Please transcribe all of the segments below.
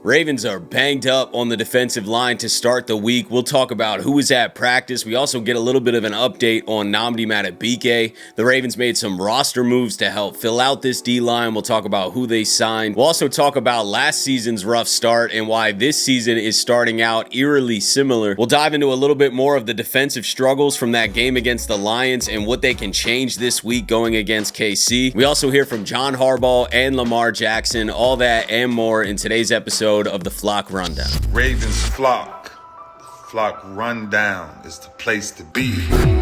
Ravens are banged up on the defensive line to start the week. We'll talk about who was at practice. We also get a little bit of an update on Nnamdi Madubuike. The Ravens made some roster moves to help fill out this D-line. We'll talk about who they signed. We'll also talk about last season's rough start and why this season is starting out eerily similar. We'll dive into a little bit more of the defensive struggles from that game against the Lions and what they can change this week going against KC. We also hear from John Harbaugh and Lamar Jackson, all that and more in today's episode of the Flock Rundown. Ravens Flock. The Flock Rundown is the place to be.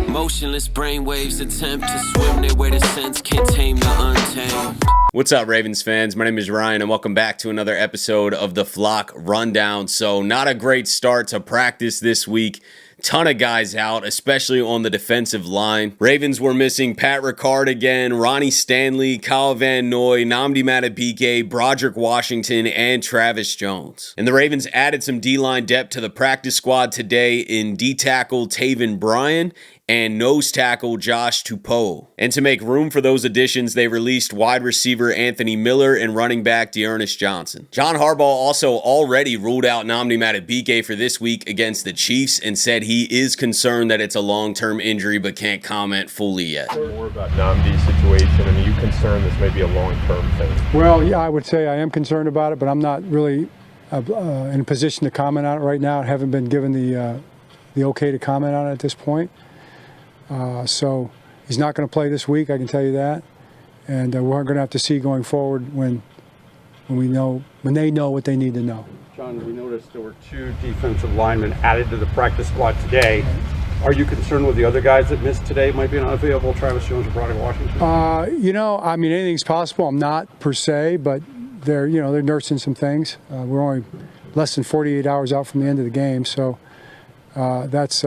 Motionless brainwaves attempt to swim their way to sense, can't tame the untamed. What's up, Ravens fans? My name is Ryan, and welcome back to another episode of the Flock Rundown. So, not a great start to practice this week. Ton of guys out, especially on the defensive line. Ravens were missing Pat Ricard again, Ronnie Stanley, Kyle Van Noy, Nnamdi Madubuike, Broderick Washington, and Travis Jones. And the Ravens added some D-line depth to the practice squad today in D-tackle Taven Bryan and nose tackle Josh Tupou. And to make room for those additions, they released wide receiver Anthony Miller and running back D'Ernest Johnson. John Harbaugh also already ruled out Nnamdi Madubuike for this week against the Chiefs and said he is concerned that it's a long-term injury but can't comment fully yet. More about Nnamdi's situation. I mean, you concerned this may be a long-term thing? Well, yeah, I would say I am concerned about it, but I'm not really in a position to comment on it right now. I haven't been given the okay to comment on it at this point. So he's not going to play this week, I can tell you that. And we're going to have to see going forward when they know what they need to know. John, we noticed there were two defensive linemen added to the practice squad today. Are you concerned with the other guys that missed today might be unavailable, Travis Jones or Broderick Washington? I mean, anything's possible. I'm not per se, but they're nursing some things. We're only less than 48 hours out from the end of the game, so that's.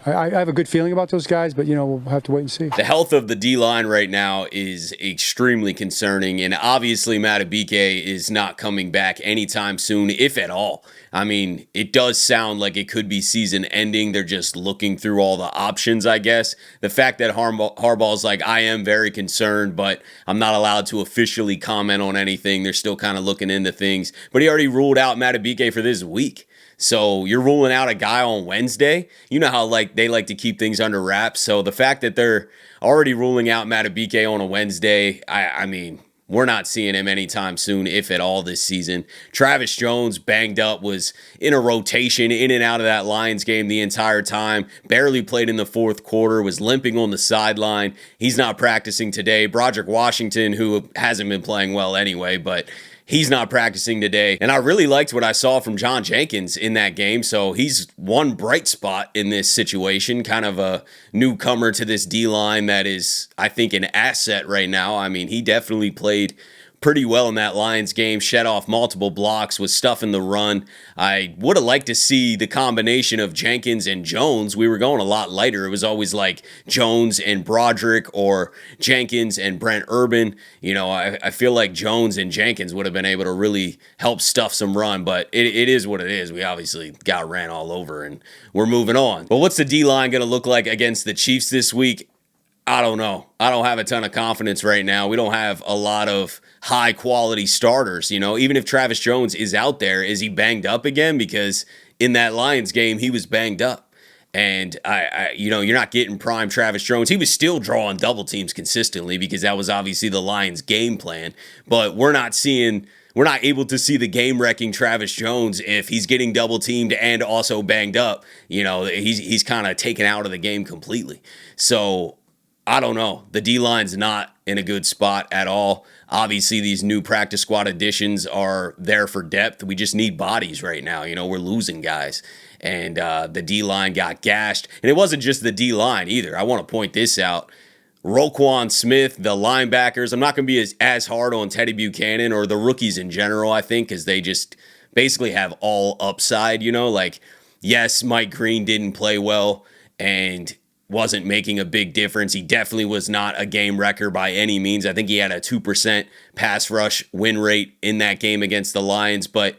I have a good feeling about those guys, but, we'll have to wait and see. The health of the D-line right now is extremely concerning, and obviously Madubuike is not coming back anytime soon, if at all. I mean, it does sound like it could be season ending. They're just looking through all the options, I guess. The fact that Harbaugh's like, I am very concerned, but I'm not allowed to officially comment on anything. They're still kind of looking into things. But he already ruled out Madubuike for this week. So you're ruling out a guy on Wednesday. You know how they like to keep things under wraps. So the fact that they're already ruling out Madubuike on a Wednesday, I mean, we're not seeing him anytime soon, if at all, this season. Travis Jones, banged up, was in a rotation, in and out of that Lions game the entire time. Barely played in the fourth quarter, was limping on the sideline. He's not practicing today. Broderick Washington, who hasn't been playing well anyway, but he's not practicing today. And I really liked what I saw from John Jenkins in that game. So he's one bright spot in this situation, kind of a newcomer to this D-line that is, I think, an asset right now. I mean, he definitely played pretty well in that Lions game, shed off multiple blocks, was stuffing the run. I would have liked to see the combination of Jenkins and Jones. We were going a lot lighter. It was always like Jones and Broderick or Jenkins and Brent Urban. I feel like Jones and Jenkins would have been able to really help stuff some run, but it is what it is. We obviously got ran all over and we're moving on. But what's the D-line going to look like against the Chiefs this week? I don't know. I don't have a ton of confidence right now. We don't have a lot of high quality starters. Even if Travis Jones is out there, is he banged up again? Because in that Lions game, he was banged up. And you're not getting prime Travis Jones. He was still drawing double teams consistently because that was obviously the Lions game plan. But we're not able to see the game-wrecking Travis Jones if he's getting double-teamed and also banged up. He's kind of taken out of the game completely. So I don't know. The D-line's not in a good spot at all. Obviously, these new practice squad additions are there for depth. We just need bodies right now. We're losing guys. And the D-line got gashed. And it wasn't just the D-line either. I want to point this out. Roquan Smith, the linebackers, I'm not going to be as hard on Teddy Buchanan or the rookies in general, I think, because they just basically have all upside, yes, Mike Green didn't play well and wasn't making a big difference. He definitely was not a game wrecker by any means. I think he had a 2% pass rush win rate in that game against the Lions, but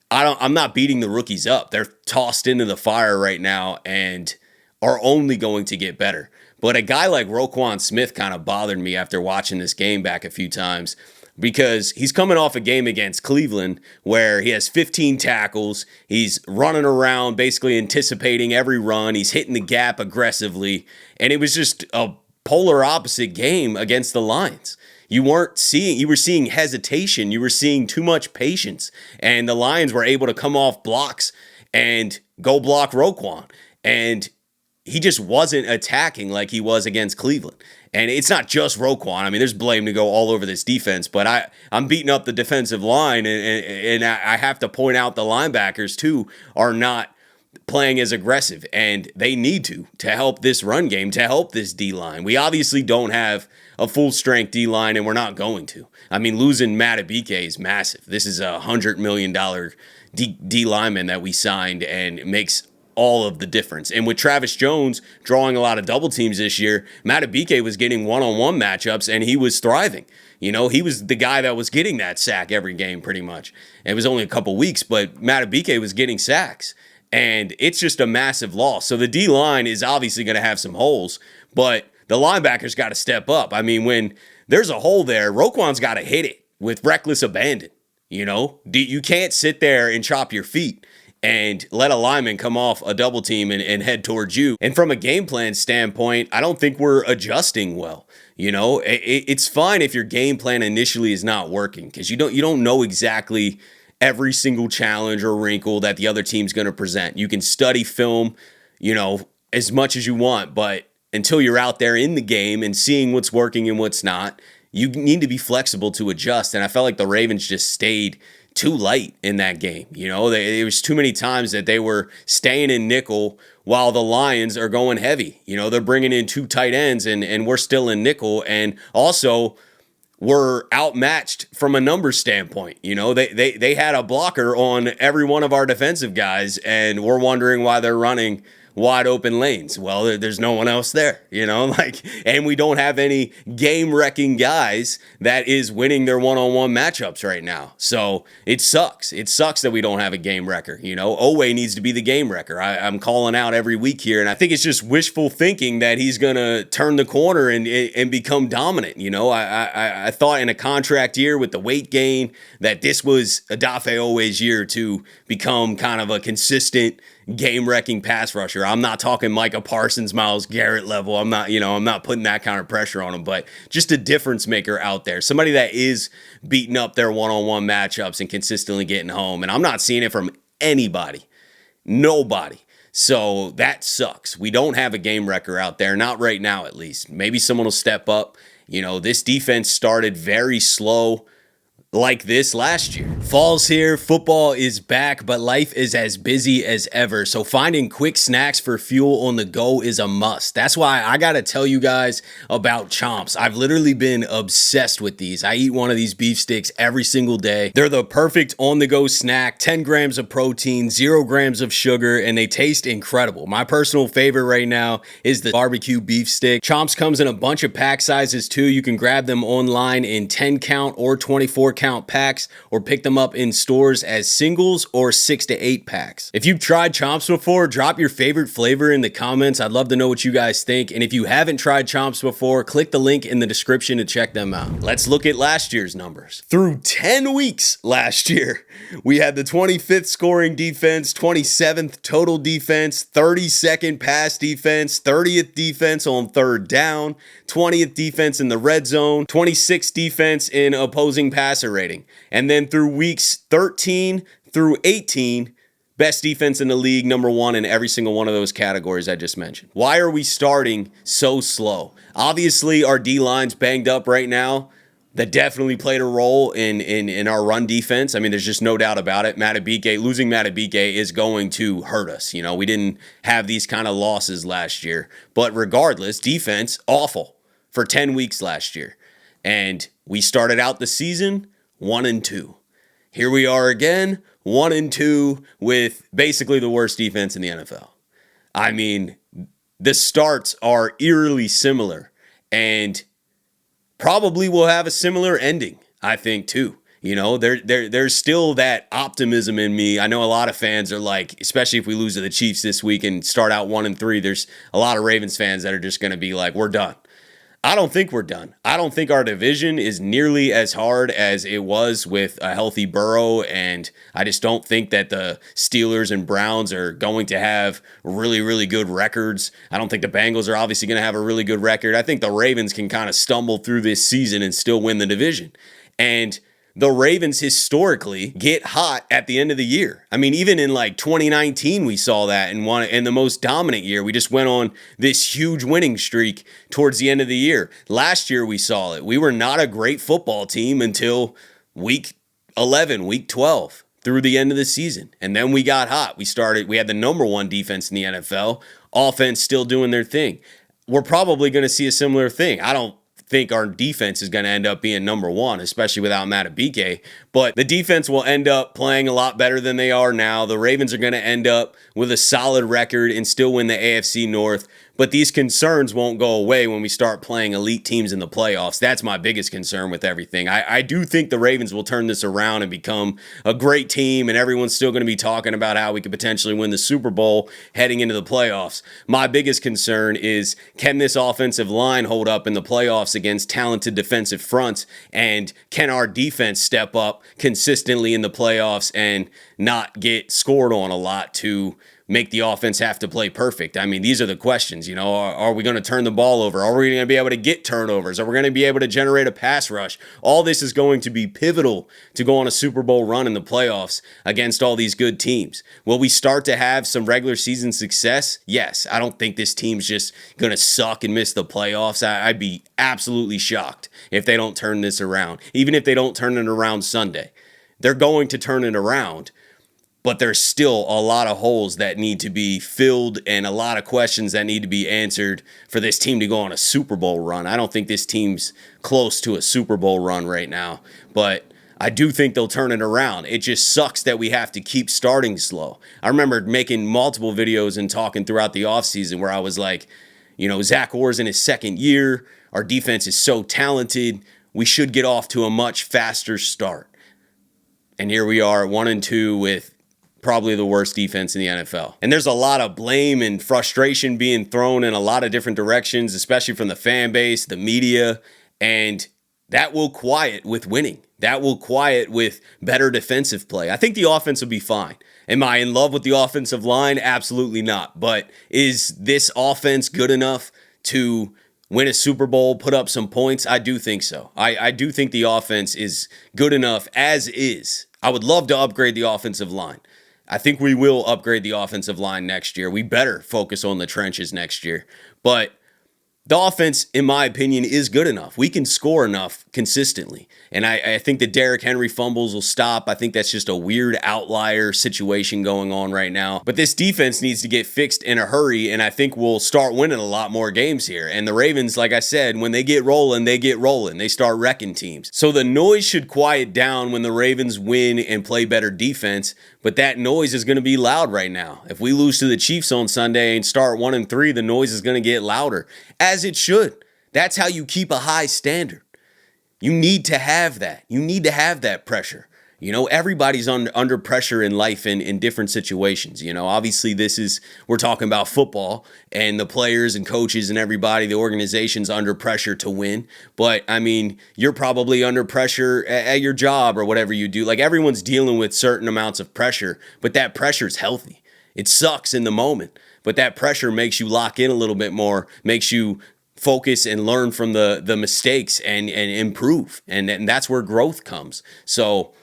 I'm not beating the rookies up. They're tossed into the fire right now and are only going to get better. But a guy like Roquan Smith kind of bothered me after watching this game back a few times. because he's coming off a game against Cleveland where he has 15 tackles. He's running around, basically anticipating every run. He's hitting the gap aggressively. And it was just a polar opposite game against the Lions. You were seeing hesitation. You were seeing too much patience. And the Lions were able to come off blocks and go block Roquan. And he just wasn't attacking like he was against Cleveland. And it's not just Roquan. I mean, there's blame to go all over this defense, but I'm beating up the defensive line, and I have to point out the linebackers, too, are not playing as aggressive, and they need to help this run game, to help this D-line. We obviously don't have a full-strength D-line, and we're not going to. I mean, losing Madubuike is massive. This is a $100 million D-lineman that we signed, and it makes all of the difference. And with Travis Jones drawing a lot of double teams this year, Madubuike was getting one-on-one matchups, and he was thriving. You know, he was the guy that was getting that sack every game pretty much. It was only a couple weeks, but Madubuike was getting sacks. And it's just a massive loss. So the D-line is obviously going to have some holes, but the linebackers got to step up. I mean, when there's a hole there, Roquan's got to hit it with reckless abandon. You know, you can't sit there and chop your feet and let a lineman come off a double team and head towards you. And from a game plan standpoint, I don't think we're adjusting well. You know, it's fine if your game plan initially is not working, because you don't know exactly every single challenge or wrinkle that the other team's going to present. You can study film, you know, as much as you want, but until you're out there in the game and seeing what's working and what's not, you need to be flexible to adjust. And I felt like the Ravens just stayed too light in that game. You know, there was too many times that they were staying in nickel while the Lions are going heavy. You know, they're bringing in 2 tight ends and we're still in nickel. And also, we're outmatched from a numbers standpoint. You know, they had a blocker on every one of our defensive guys, and we're wondering why they're running wide open lanes. Well, there's no one else there, you know, and we don't have any game-wrecking guys that is winning their one-on-one matchups right now. So it sucks. It sucks that we don't have a game wrecker. You know, Owe needs to be the game wrecker. I'm calling out every week here, and I think it's just wishful thinking that he's going to turn the corner and become dominant. You know, I thought in a contract year with the weight gain that this was Odafe Owe's year to become kind of a consistent game-wrecking pass rusher. I'm not talking Micah Parsons, Myles Garrett level. I'm not putting that kind of pressure on him, but just a difference maker out there. Somebody that is beating up their one-on-one matchups and consistently getting home. And I'm not seeing it from anybody. Nobody. So that sucks. We don't have a game wrecker out there. Not right now, at least. Maybe someone will step up. You know, this defense started very slow like this last year. Fall's here, football is back, but life is as busy as ever. So finding quick snacks for fuel on the go is a must. That's why I gotta tell you guys about Chomps. I've literally been obsessed with these. I eat one of these beef sticks every single day. They're the perfect on-the-go snack, 10 grams of protein, 0 grams of sugar, and they taste incredible. My personal favorite right now is the barbecue beef stick. Chomps comes in a bunch of pack sizes too. You can grab them online in 10 count or 24 count packs, or pick them up in stores as singles or 6 to 8 packs. If you've tried Chomps before, drop your favorite flavor in the comments. I'd love to know what you guys think. And if you haven't tried Chomps before, click the link in the description to check them out. Let's look at last year's numbers. Through 10 weeks last year, we had the 25th scoring defense, 27th total defense, 32nd pass defense, 30th defense on third down, 20th defense in the red zone, 26th defense in opposing passer rating. And then through weeks 13 through 18, best defense in the league, number 1 in every single one of those categories I just mentioned. Why are we starting so slow? Obviously, our D-line's banged up right now. That definitely played a role in our run defense. I mean, there's just no doubt about it. Losing Madubuike is going to hurt us. You know, we didn't have these kind of losses last year. But regardless, defense, awful for 10 weeks last year. And we started out the season 1-2. Here we are again, 1-2, with basically the worst defense in the NFL. I mean, the starts are eerily similar, and probably will have a similar ending, I think, too. You know, there's still that optimism in me. I know a lot of fans are like, especially if we lose to the Chiefs this week and start out 1-3, there's a lot of Ravens fans that are just going to be like, we're done. I don't think we're done. I don't think our division is nearly as hard as it was with a healthy Burrow, and I just don't think that the Steelers and Browns are going to have really, really good records. I don't think the Bengals are obviously going to have a really good record. I think the Ravens can kind of stumble through this season and still win the division. And the Ravens historically get hot at the end of the year. I mean, even in like 2019, we saw that in the most dominant year. We just went on this huge winning streak towards the end of the year. Last year, we saw it. We were not a great football team until week 11, week 12, through the end of the season. And then we got hot. We had the number one defense in the NFL, offense still doing their thing. We're probably going to see a similar thing. I don't think our defense is going to end up being number one, especially without Madubuike, but the defense will end up playing a lot better than they are now. The Ravens are going to end up with a solid record and still win the AFC North, but these concerns won't go away when we start playing elite teams in the playoffs. That's my biggest concern with everything. I do think the Ravens will turn this around and become a great team, and everyone's still going to be talking about how we could potentially win the Super Bowl heading into the playoffs. My biggest concern is, can this offensive line hold up in the playoffs against talented defensive fronts, and can our defense step up consistently in the playoffs and not get scored on a lot to make the offense have to play perfect? I mean, these are the questions. Are we going to turn the ball over? Are we going to be able to get turnovers? Are we going to be able to generate a pass rush? All this is going to be pivotal to go on a Super Bowl run in the playoffs against all these good teams. Will we start to have some regular season success? Yes. I don't think this team's just going to suck and miss the playoffs. I'd be absolutely shocked if they don't turn this around. Even if they don't turn it around Sunday. They're going to turn it around. But there's still a lot of holes that need to be filled and a lot of questions that need to be answered for this team to go on a Super Bowl run. I don't think this team's close to a Super Bowl run right now, but I do think they'll turn it around. It just sucks that we have to keep starting slow. I remember making multiple videos and talking throughout the offseason where I was like, Zach Orr's in his second year. Our defense is so talented. We should get off to a much faster start. And here we are, 1-2 with probably the worst defense in the NFL. And there's a lot of blame and frustration being thrown in a lot of different directions, especially from the fan base, the media, and that will quiet with winning. That will quiet with better defensive play. I think the offense will be fine. Am I in love with the offensive line? Absolutely not. But is this offense good enough to win a Super Bowl, put up some points? I do think so. I do think the offense is good enough as is. I would love to upgrade the offensive line. I think we will upgrade the offensive line next year. We better focus on the trenches next year. But the offense, in my opinion, is good enough. We can score enough consistently. And I think the Derrick Henry fumbles will stop. I think that's just a weird outlier situation going on right now. But this defense needs to get fixed in a hurry, and I think we'll start winning a lot more games here. And the Ravens, like I said, when they get rolling, they get rolling. They start wrecking teams. So the noise should quiet down when the Ravens win and play better defense. But that noise is going to be loud right now. If we lose to the Chiefs on Sunday and start 1-3, the noise is going to get louder, as it should. That's how you keep a high standard. You need to have that. You need to have that pressure. Everybody's under pressure in life in different situations. Obviously we're talking about football and the players and coaches and everybody, the organization's under pressure to win. But I mean, you're probably under pressure at your job or whatever you do. Like, everyone's dealing with certain amounts of pressure, but that pressure is healthy. It sucks in the moment, but that pressure makes you lock in a little bit more, makes you focus and learn from the mistakes and improve. And that's where growth comes. So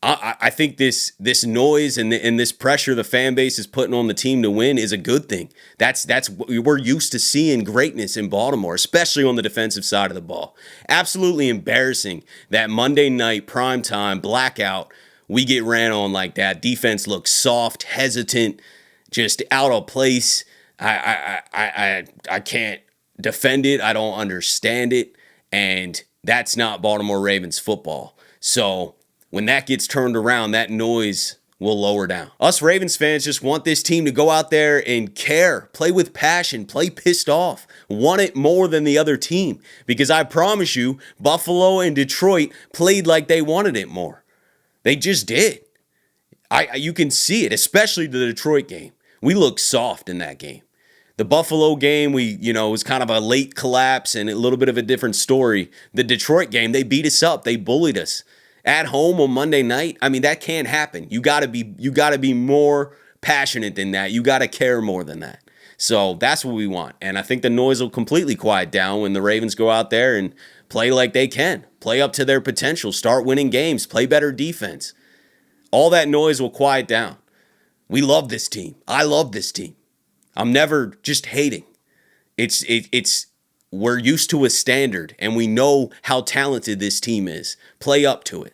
I think this noise and this pressure the fan base is putting on the team to win is a good thing. That's we're used to seeing greatness in Baltimore, especially on the defensive side of the ball. Absolutely embarrassing that Monday night primetime blackout, we get ran on like that. Defense looks soft, hesitant, just out of place. I can't defend it. I don't understand it. And that's not Baltimore Ravens football. So when that gets turned around, that noise will lower down. Us Ravens fans just want this team to go out there and care, play with passion, play pissed off, want it more than the other team. Because I promise you, Buffalo and Detroit played like they wanted it more. They just did. You can see it, especially the Detroit game. We looked soft in that game. The Buffalo game, it was kind of a late collapse and a little bit of a different story. The Detroit game, they beat us up. They bullied us. At home on Monday night, I mean, that can't happen. You gotta be more passionate than that. You gotta care more than that. So that's what we want. And I think the noise will completely quiet down when the Ravens go out there and play like they can. Play up to their potential. Start winning games. Play better defense. All that noise will quiet down. We love this team. I love this team. I'm never just hating. We're used to a standard, and we know how talented this team is. Play up to it,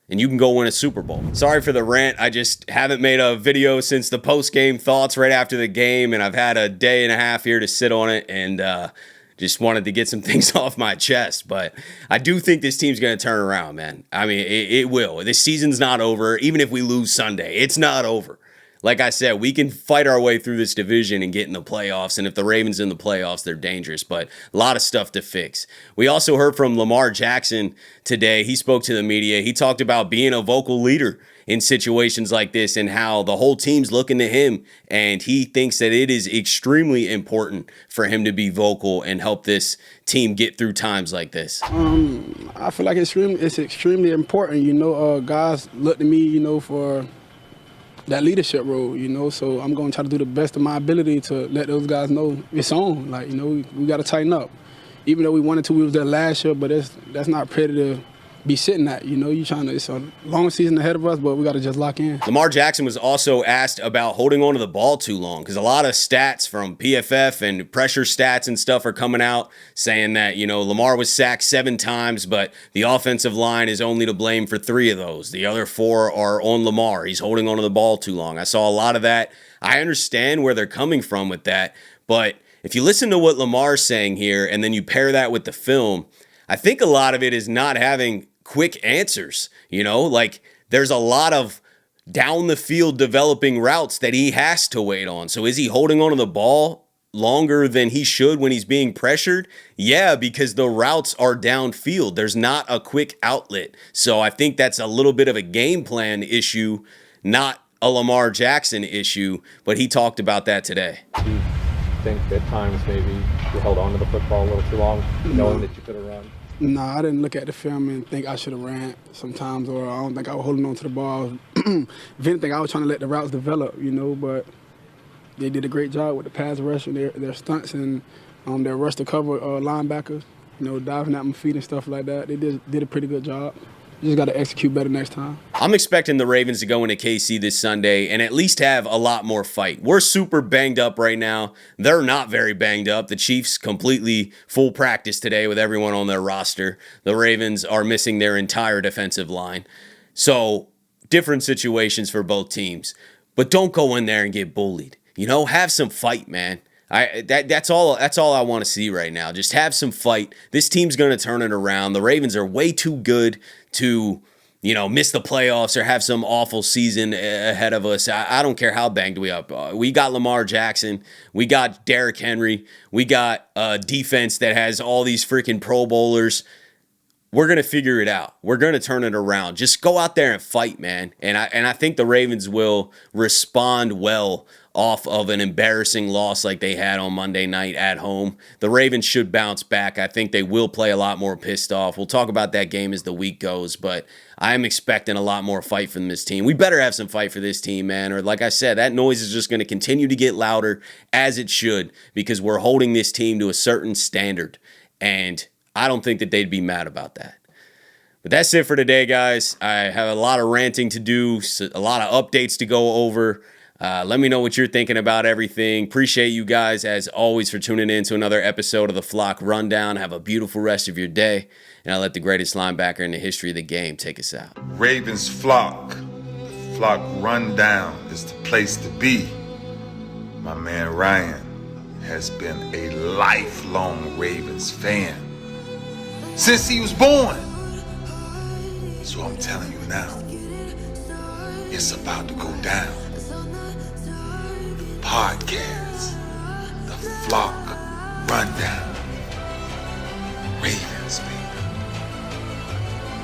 and you can go win a Super Bowl. Sorry for the rant. I just haven't made a video since the post-game thoughts right after the game, and I've had a day and a half here to sit on it, and just wanted to get some things off my chest. But I do think this team's going to turn around, man. I mean, it will. This season's not over. Even if we lose Sunday, it's not over. Like I said, we can fight our way through this division and get in the playoffs. And if the Ravens in the playoffs, they're dangerous. But a lot of stuff to fix. We also heard from Lamar Jackson today. He spoke to the media. He talked about being a vocal leader in situations like this and how the whole team's looking to him. And he thinks that it is extremely important for him to be vocal and help this team get through times like this. I feel like it's extremely important. Guys look to me, for that leadership role, so I'm going to try to do the best of my ability to let those guys know it's on. Like, we got to tighten up. Even though we wanted to, we was there last year, but that's not pretty to be sitting at. It's a long season ahead of us, but we got to just lock in. Lamar Jackson was also asked about holding on to the ball too long, because a lot of stats from PFF and pressure stats and stuff are coming out saying that, Lamar was sacked 7 times, but the offensive line is only to blame for 3 of those. The other 4 are on Lamar. He's holding on to the ball too long. I saw a lot of that. I understand where they're coming from with that, but if you listen to what Lamar's saying here and then you pair that with the film, I think a lot of it is not having quick answers. Like there's a lot of down the field developing routes that he has to wait on. So is he holding on to the ball longer than he should when he's being pressured? Yeah, because the routes are downfield. There's not a quick outlet. So I think that's a little bit of a game plan issue, not a Lamar Jackson issue, but he talked about that today. Do you think at times maybe you held on to the football a little too long, knowing that you could have run? No, I didn't look at the film and think I should have ran sometimes, or I don't think I was holding on to the ball. If anything, I was trying to let the routes develop, but they did a great job with the pass rush and their stunts and their rush to cover linebackers, diving at my feet and stuff like that. They did a pretty good job. You just got to execute better next time. I'm expecting the Ravens to go into KC this Sunday and at least have a lot more fight. We're super banged up right now. They're not very banged up. The Chiefs completely full practice today with everyone on their roster. The Ravens are missing their entire defensive line. So different situations for both teams. But don't go in there and get bullied. Have some fight, man. That's all I want to see right now. Just have some fight. This team's going to turn it around. The Ravens are way too good to, miss the playoffs or have some awful season ahead of us. I don't care how banged we up. We got Lamar Jackson. We got Derrick Henry. We got a defense that has all these freaking Pro Bowlers. We're going to figure it out. We're going to turn it around. Just go out there and fight, man. And I think the Ravens will respond well off of an embarrassing loss like they had on Monday night at home. The Ravens should bounce back. I think they will play a lot more pissed off. We'll talk about that game as the week goes, but I am expecting a lot more fight from this team. We better have some fight for this team, man. Or like I said, that noise is just going to continue to get louder, as it should, because we're holding this team to a certain standard. And I don't think that they'd be mad about that. But that's it for today, guys. I have a lot of ranting to do, a lot of updates to go over. Let me know what you're thinking about everything. Appreciate you guys, as always, for tuning in to another episode of the Flock Rundown. Have a beautiful rest of your day. And I'll let the greatest linebacker in the history of the game take us out. Ravens Flock. The Flock Rundown is the place to be. My man Ryan has been a lifelong Ravens fan since he was born. So I'm telling you now, it's about to go down. The podcast, the Flock Rundown. Ravens, baby.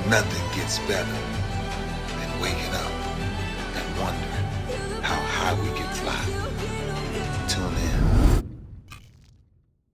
Nothing gets better than waking up and wondering how high we can fly. Tune in.